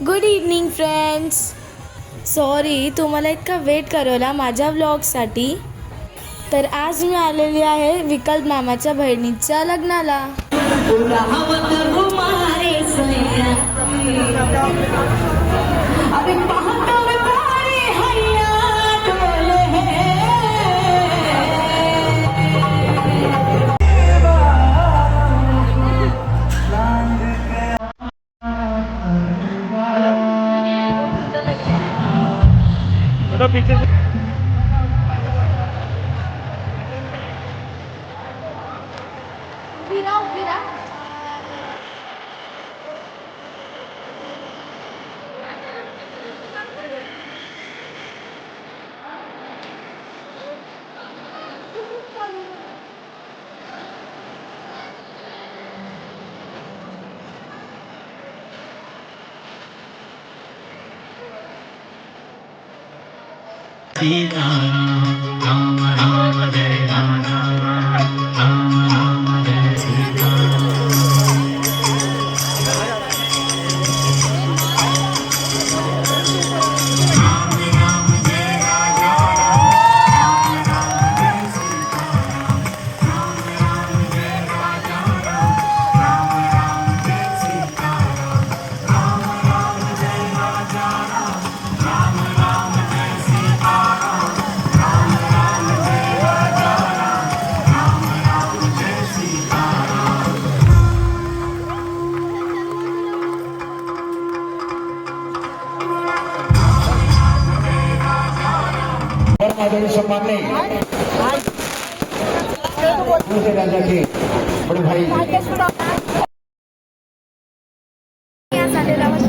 Good evening friends. Sorry तुम्हाला इतका weight करवला माझ्या व्लॉगसाठी. तर आज मी आलेली आहे विकल्प मामाच्या बहिणीच्या लग्नाला.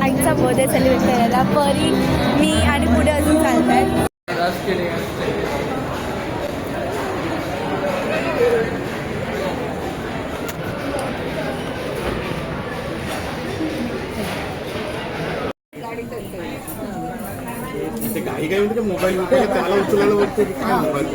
आईचा बर्थडे सेलिब्रेट करायला परी मी आणि पुढे अजून चालतात. काही काय म्हणते मोबाईल त्याला उचलायला बघते की काय मोबाईल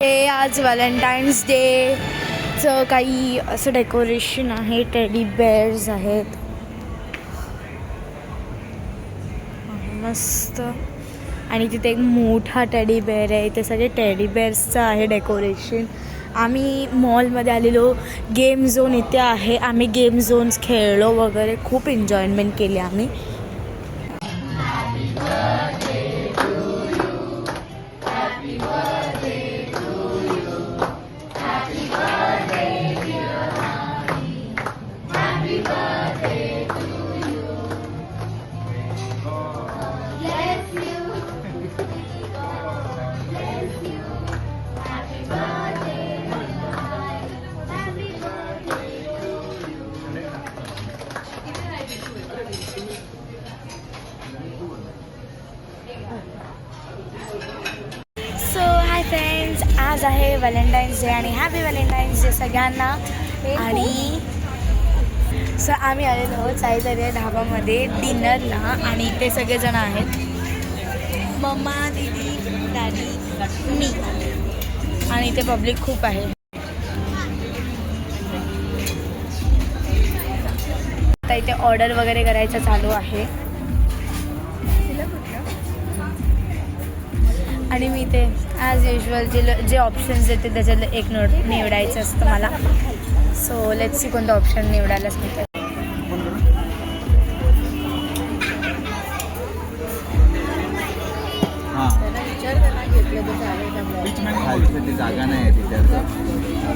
हे आज व्हॅलेंटाईन्स डेचं काही असं डेकोरेशन आहे. टेडी बेअर्स आहेत मस्त. आणि तिथे एक मोठा टेडी बेअर आहे. ते सगळे टेडी बेअर्सचं आहे डेकोरेशन. आम्ही मॉलमध्ये आलेलो. गेम झोन इथे आहे. आम्ही गेम झोन्स खेळलो वगैरे. खूप एन्जॉयमेंट केली आम्ही. आज आहे व्हॅलेंटाईन्स डे आणि हॅपी व्हॅलेंटाईन्स डे सगळ्यांना. आणि आम्ही आलेलो आहोत साईदर्या ढाबामध्ये डिनरला. आणि इथे सगळेजण आहेत. मम्मा, दीदी, डॅडी, मी. आणि इथे पब्लिक खूप आहे. आता इथे ऑर्डर वगैरे करायचं चालू आहे. आणि मी ते ॲज युजल जे ऑप्शन्स येते त्याच्यातलं एक निवडायचं असतं मला. सो लेट्स सी कोणतं ऑप्शन निवडायलाच मिळतं.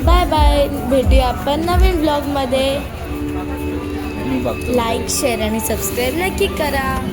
Bye bye. भेटूया आपण नवीन ब्लॉगमध्ये. लाईक शेअर आणि सबस्क्राईब नक्की करा.